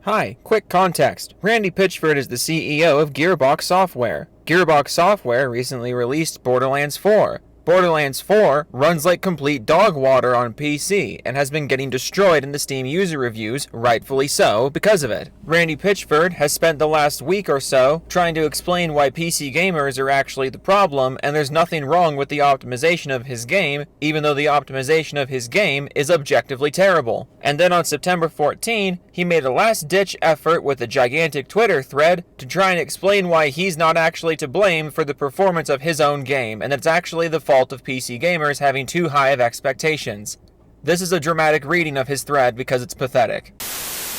Hi, quick context. Randy Pitchford is the CEO of Gearbox Software. Gearbox Software recently released Borderlands 4. Borderlands 4 runs like complete dog water on PC and has been getting destroyed in the Steam user reviews, rightfully so, because of it. Randy Pitchford has spent the last week or so trying to explain why PC gamers are actually the problem, and there's nothing wrong with the optimization of his game, even though the optimization of his game is objectively terrible. And then on September 14, he made a last-ditch effort with a gigantic Twitter thread to try and explain why he's not actually to blame for the performance of his own game, and it's actually the fault of PC gamers having too high of expectations. This is a dramatic reading of his thread because it's pathetic.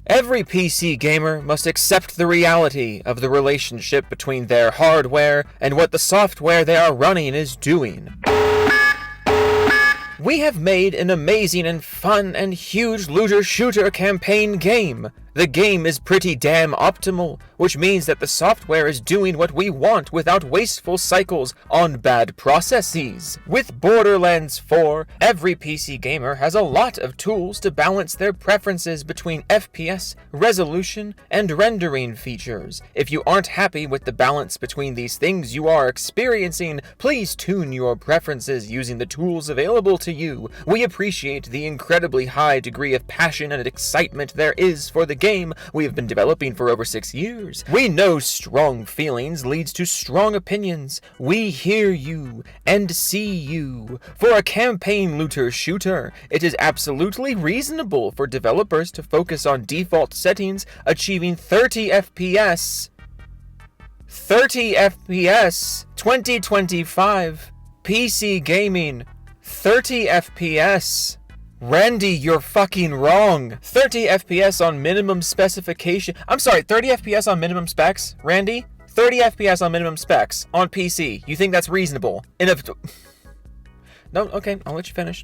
Every PC gamer must accept the reality of the relationship between their hardware and what the software they are running is doing. We have made an amazing and fun and huge looter-shooter campaign game. The game is pretty damn optimal, which means that the software is doing what we want without wasteful cycles on bad processes. With Borderlands 4, every PC gamer has a lot of tools to balance their preferences between FPS, resolution, and rendering features. If you aren't happy with the balance between these things you are experiencing, please tune your preferences using the tools available to you. We appreciate the incredibly high degree of passion and excitement there is for the game we have been developing for over 6 years. We know strong feelings leads to strong opinions. We hear you and see you. For a campaign looter shooter, it is absolutely reasonable for developers to focus on default settings, achieving 30 FPS. 30 FPS 2025 PC gaming 30 FPS. Randy, you're fucking wrong. 30 FPS on minimum specification. I'm sorry, 30 FPS on minimum specs? Randy? 30 FPS on minimum specs on PC. You think that's reasonable? No, okay, I'll let you finish.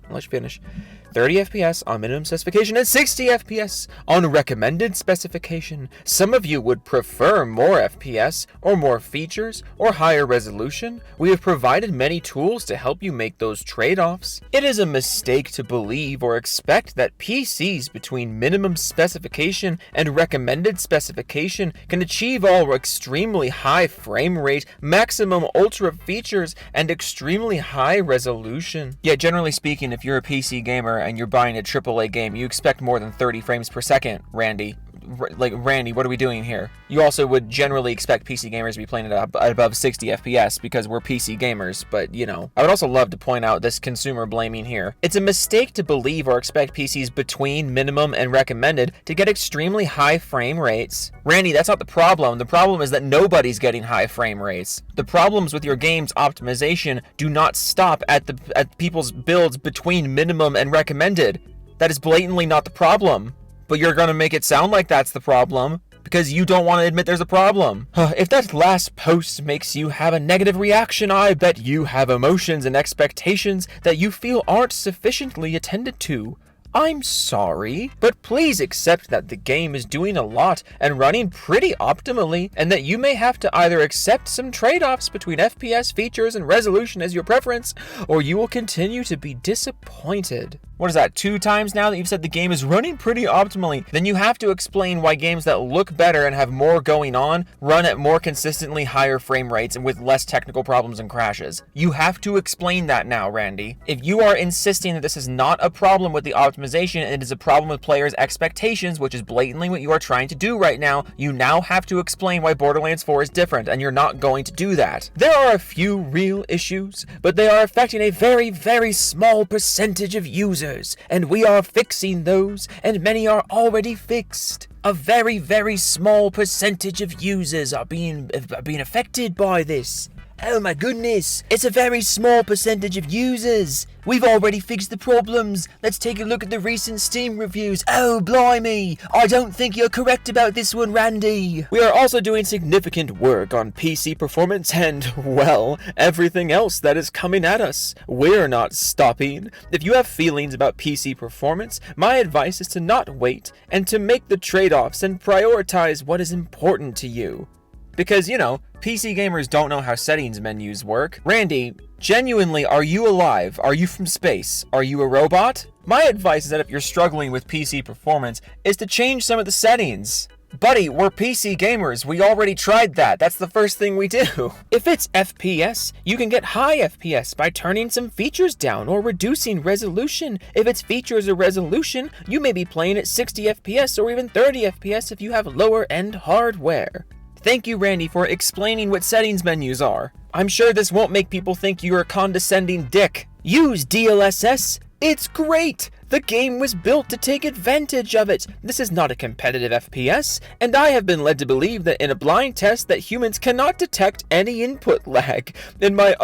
30 FPS on minimum specification and 60 FPS on recommended specification. Some of you would prefer more FPS or more features or higher resolution. We have provided many tools to help you make those trade-offs. It is a mistake to believe or expect that PCs between minimum specification and recommended specification can achieve all extremely high frame rate, maximum ultra features, and extremely high resolution. Yeah, generally speaking, if you're a PC gamer and you're buying a AAA game, you expect more than 30 frames per second, Randy. Randy, what are we doing here? You also would generally expect PC gamers to be playing at above 60 FPS because we're PC gamers, but you know. I would also love to point out this consumer blaming here. It's a mistake to believe or expect PCs between minimum and recommended to get extremely high frame rates. Randy, that's not the problem. The problem is that nobody's getting high frame rates. The problems with your game's optimization do not stop at people's builds between minimum and recommended. That is blatantly not the problem. But you're gonna make it sound like that's the problem, because you don't want to admit there's a problem. If that last post makes you have a negative reaction, I bet you have emotions and expectations that you feel aren't sufficiently attended to. I'm sorry, but please accept that the game is doing a lot and running pretty optimally, and that you may have to either accept some trade-offs between FPS features and resolution as your preference, or you will continue to be disappointed. What is that, 2 times now that you've said the game is running pretty optimally? Then you have to explain why games that look better and have more going on run at more consistently higher frame rates and with less technical problems and crashes. You have to explain that now, Randy. If you are insisting that this is not a problem with the optimization and it is a problem with players' expectations, which is blatantly what you are trying to do right now, you now have to explain why Borderlands 4 is different, and you're not going to do that. There are a few real issues, but they are affecting a very, very small percentage of users. And we are fixing those, and many are already fixed. A very, very small percentage of users are being affected by this. Oh my goodness, it's a very small percentage of users. We've already fixed the problems. Let's take a look at the recent Steam reviews. Oh blimey, I don't think you're correct about this one, Randy. We are also doing significant work on PC performance and, well, everything else that is coming at us. We're not stopping. If you have feelings about PC performance, my advice is to not wait and to make the trade-offs and prioritize what is important to you. Because, you know, PC gamers don't know how settings menus work. Randy, genuinely, are you alive? Are you from space? Are you a robot? My advice is that if you're struggling with PC performance, is to change some of the settings. Buddy, we're PC gamers. We already tried that. That's the first thing we do. If it's FPS, you can get high FPS by turning some features down or reducing resolution. If it's features or resolution, you may be playing at 60 FPS or even 30 FPS if you have lower end hardware. Thank you, Randy, for explaining what settings menus are. I'm sure this won't make people think you're a condescending dick. Use DLSS. It's great! The game was built to take advantage of it. This is not a competitive FPS, and I have been led to believe that in a blind test that humans cannot detect any input lag. In my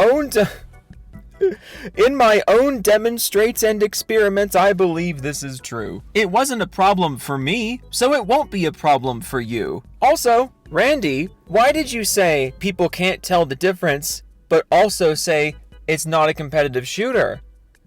own demonstrates and experiments, I believe this is true. It wasn't a problem for me, so it won't be a problem for you. Also, Randy, why did you say people can't tell the difference, but also say it's not a competitive shooter?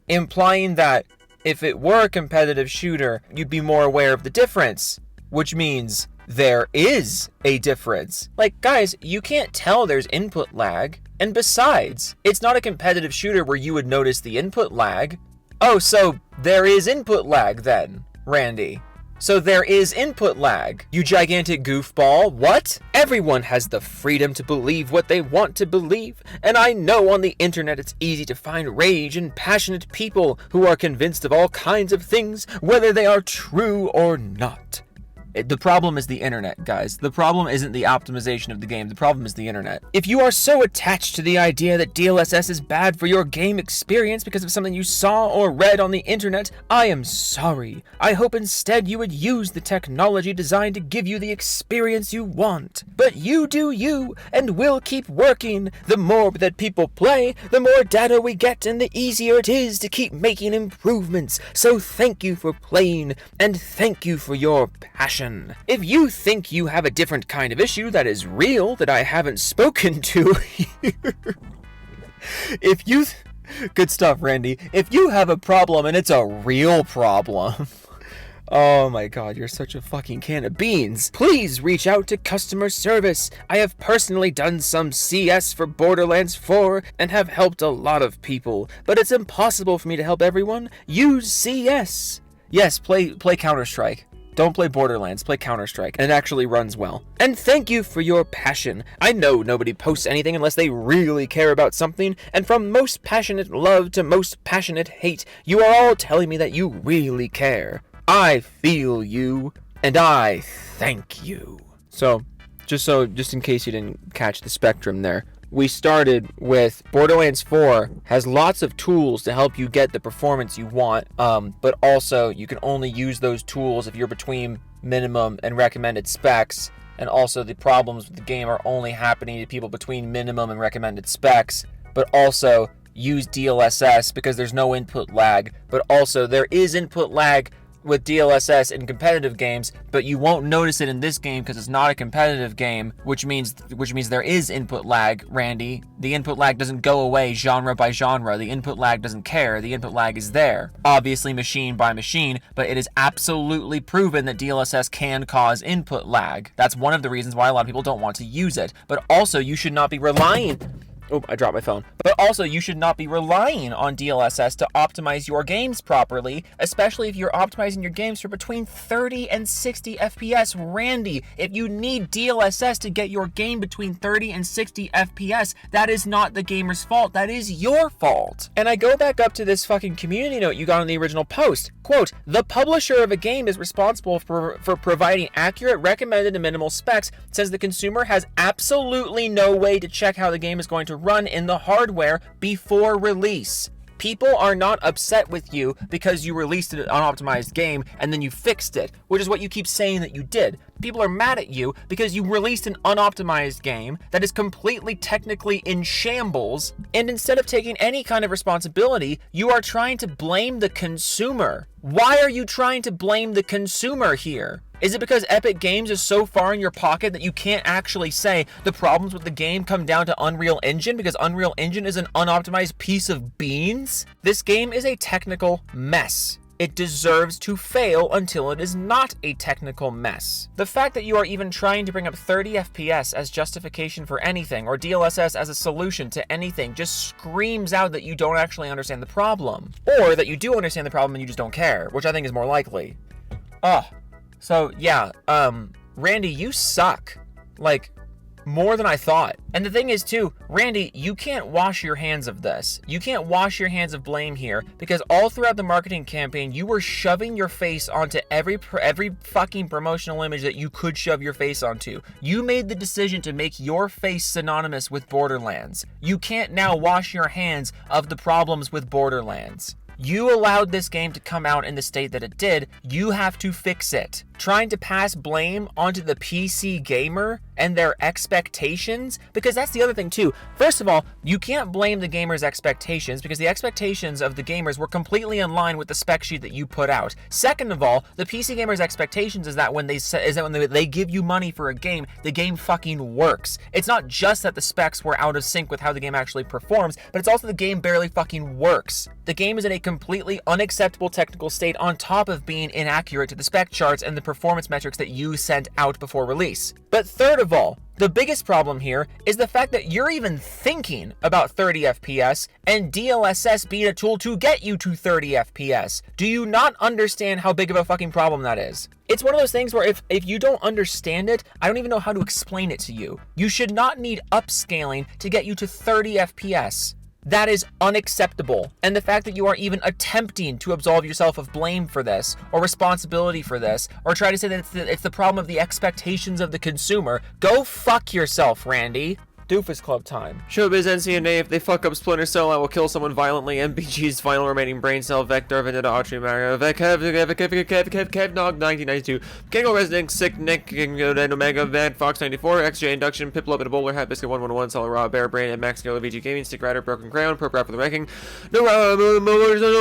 Implying that if it were a competitive shooter, you'd be more aware of the difference, which means there is a difference. Like, guys, you can't tell there's input lag, and besides, it's not a competitive shooter where you would notice the input lag. Oh, so there is input lag then, Randy. So there is input lag, you gigantic goofball. What? Everyone has the freedom to believe what they want to believe, and I know on the internet it's easy to find rage and passionate people who are convinced of all kinds of things, whether they are true or not. The problem is the internet, guys. The problem isn't the optimization of the game. The problem is the internet. If you are so attached to the idea that DLSS is bad for your game experience because of something you saw or read on the internet, I am sorry. I hope instead you would use the technology designed to give you the experience you want. But you do you, and we'll keep working. The more that people play, the more data we get, and the easier it is to keep making improvements. So thank you for playing, and thank you for your passion. If you think you have a different kind of issue that is real that I haven't spoken to here, good stuff, Randy. If you have a problem and it's a real problem, oh my god, you're such a fucking can of beans. Please reach out to customer service. I have personally done some CS for Borderlands 4 and have helped a lot of people, but it's impossible for me to help everyone. Use CS. Yes, play Counter-Strike. Don't play Borderlands, play Counter-Strike, and it actually runs well. And thank you for your passion. I know nobody posts anything unless they really care about something, and from most passionate love to most passionate hate, you are all telling me that you really care. I feel you, and I thank you. So just in case you didn't catch the spectrum there, we started with Borderlands 4 has lots of tools to help you get the performance you want, but also you can only use those tools if you're between minimum and recommended specs, and also the problems with the game are only happening to people between minimum and recommended specs, but also use DLSS because there's no input lag, but also there is input lag with DLSS in competitive games, but you won't notice it in this game because it's not a competitive game, which means there is input lag, Randy. The input lag doesn't go away genre by genre. The input lag doesn't care. The input lag is there. Obviously machine by machine, but it is absolutely proven that DLSS can cause input lag. That's one of the reasons why a lot of people don't want to use it. But also, you should not be relying... Oh, I dropped my phone. But also, you should not be relying on DLSS to optimize your games properly, especially if you're optimizing your games for between 30 and 60 FPS. Randy, if you need DLSS to get your game between 30 and 60 FPS, that is not the gamer's fault. That is your fault. And I go back up to this fucking community note you got on the original post. Quote, the publisher of a game is responsible for providing accurate, recommended, and minimal specs, since the consumer has absolutely no way to check how the game is going to run in the hardware before release. People are not upset with you because you released an unoptimized game and then you fixed it, which is what you keep saying that you did. People are mad at you because you released an unoptimized game that is completely technically in shambles, and instead of taking any kind of responsibility, you are trying to blame the consumer. Why are you trying to blame the consumer here? Is it because Epic Games is so far in your pocket that you can't actually say the problems with the game come down to Unreal Engine because Unreal Engine is an unoptimized piece of beans? This game is a technical mess. It deserves to fail until it is not a technical mess. The fact that you are even trying to bring up 30 FPS as justification for anything, or DLSS as a solution to anything, just screams out that you don't actually understand the problem. Or that you do understand the problem and you just don't care, which I think is more likely. So yeah, Randy, you suck. Like, more than I thought. And the thing is too, Randy, you can't wash your hands of this. You can't wash your hands of blame here, because all throughout the marketing campaign, you were shoving your face onto every fucking promotional image that you could shove your face onto. You made the decision to make your face synonymous with Borderlands. You can't now wash your hands of the problems with Borderlands. You allowed this game to come out in the state that it did. You have to fix it. Trying to pass blame onto the PC gamer and their expectations, because that's the other thing too. First of all, you can't blame the gamer's expectations, because the expectations of the gamers were completely in line with the spec sheet that you put out. Second of all, the PC gamer's expectations is that when they give you money for a game, the game fucking works. It's not just that the specs were out of sync with how the game actually performs, but it's also the game barely fucking works. The game is in a completely unacceptable technical state on top of being inaccurate to the spec charts and the performance metrics that you sent out before release. But third of all, the biggest problem here is the fact that you're even thinking about 30 FPS and DLSS being a tool to get you to 30 FPS. Do you not understand how big of a fucking problem that is? It's one of those things where if you don't understand it, I don't even know how to explain it to you. You should not need upscaling to get you to 30 FPS. That is unacceptable. And the fact that you are even attempting to absolve yourself of blame for this, or responsibility for this, or try to say that it's the problem of the expectations of the consumer, go fuck yourself, Randy. Doofus Club time. Showbiz NCNA, if they fuck up Splinter Cell, I will kill someone violently. MPG's final remaining brain cell, Vector, Vendetta, Autry, Mario, Kevnog, 1992, Kango Resident, Sick Nick, Omega, Bad Fox 94, XJ Induction, Piplup in a bowler hat, Biscuit 111, Solid Raw, Bear Brain, and Max Scale, VG Gaming, Stick Rider, Broken Crown, Pro Rap for the Wrecking, no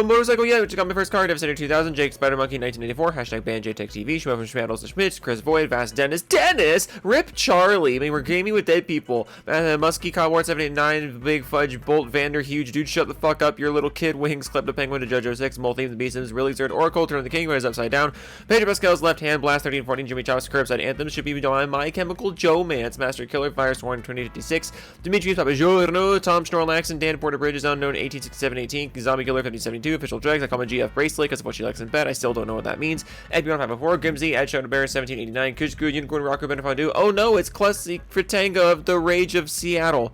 motorcycle yet, which got my first car, Devastator 2000, Jake Spider Monkey 1984, hashtag Ban JTech TV, Schmo from Schmaddles Schmitz, Chris Void, Vast Dennis, Rip Charlie, I mean, we're gaming with dead people. Muskie, Cowboard 789, Big Fudge, Bolt, Vander, Huge, Dude, Shut the Fuck Up, Your Little Kid, Wings, Klepto Penguin, to Jojo 6, Multheme, The Beastums, Really Zerd, Oracle, Turn the King, when is upside down, Pedro Pascal's Left Hand, Blast 1314, Jimmy Chow's Curbside Anthem, Should Be Done, My Chemical Joe Mance, Master Killer, Firesworn 2056, Dimitri's Papa Giorno, Tom Schnorlaxon, Dan Porter Bridges, Unknown 186718, Zombie Killer 5072, Official Dregs, I call my GF Bracelet because of what she likes in bed, I still don't know what that means, Edbjorn 504, Grimsy, Ed Shadow Bear 1789, Kushku, Unicorn Rocker, Benefondu, oh no, it's Clussy Fritanga of the Rage of Seattle.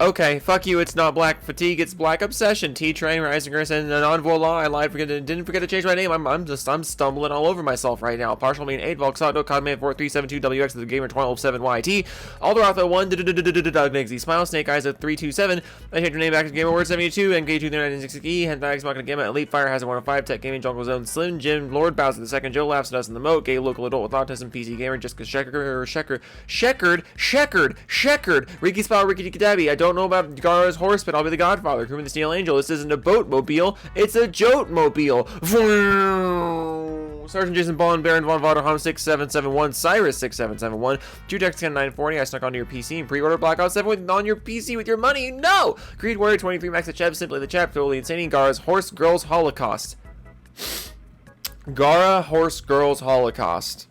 Okay, fuck you, it's not Black Fatigue, it's Black Obsession, T-Train, Rising Gerson, and on voila, I lied, didn't forget to change my name, I'm stumbling all over myself right now. Partial Mean 8, Volksauto, Codman 4372, WX, the Gamer 127YT, Alderotho 1, Doug Nixie, Smile, Snake Eyes of 327, I changed your name back to Game Award 72, MK23960E, Hentai Machina Gamma, Elite Fire has a 105, Tech Gaming, Jungle Zone, Slim Jim, Lord Bowser II, Joe Laughs at Us in the Moat, Gay Local Adult with Autism, PC Gamer, Jessica Sheckered, Ricky Spell, Ricky Dabby, I don't know about Gara's horse, but I'll be the Godfather. Crewman the Steel Angel. This isn't a boat-mobile, it's a jote-mobile. Sergeant Jason Bond, Baron Von Vaderham 6771, Cyrus 6771, Judex 940. I snuck onto your PC and pre-order Black Ops 7 on your PC with your money. No! Creed Warrior 23, Max the Chep, Simply the Chap, Totally Insane, Gara's Horse Girls Holocaust. Gara Horse Girls Holocaust.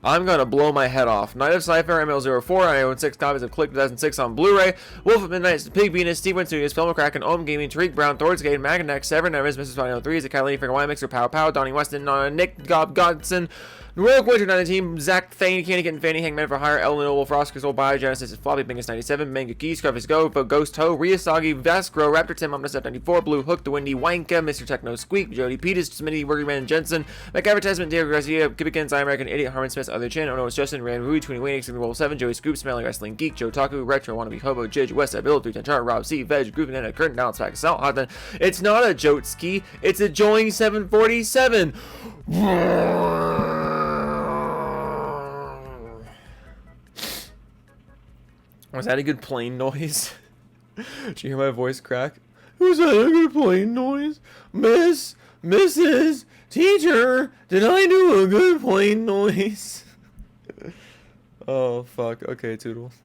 I'm gonna blow my head off. Night of Cypher, ML04, I own 6 copies of Click 2006 on Blu-ray. Wolf of Midnight, Pig Venus, Steve Wynn Studios, Film Cracken, Ohm Gaming, Tariq Brown, Thor's Gate, Maganac, Severin Evans, Mrs. 503, Zakali, Figure Y Mixer, Pow Pow, Donnie Weston, Nick Gob Godson, Rogue Winter 19, Zach Thane, Candy Kitten, Fanny, Hangman for Hire, Ellen Wolf, Oscar Soul, Biogenesis, Floppy, Bingus 97, Manga Key, Scruffus Go, Ghost Toe, Ryusagi, Vascro, Raptor Tim, Omnis F94, Blue Hook, The Windy Wanka, Mr. Techno Squeak, Jody Peters, Smitty, Workerman Jensen, McAdvertisement, Diego Garcia, Kibikins, I American Idiot, Harmon Smith, Other Chin, Oh No, It's Justin, Rand Rui, 20 Wayne, Wolf 7, Joey Scoop, Smelly Wrestling Geek, Joe Taku, Retro, Wannabe Hobo, Jidge, Westside Bill, 310 Chart, Rob C, Veg, Groovin' and a Curtain, Balance Pack, Salt, Hot then. It's not a Joteski, it's a Joing 747. Was that a good plane noise? Did you hear my voice crack? Was that a good plane noise? Mrs. Teacher, did I do a good plane noise? Oh, fuck. Okay, Toodles.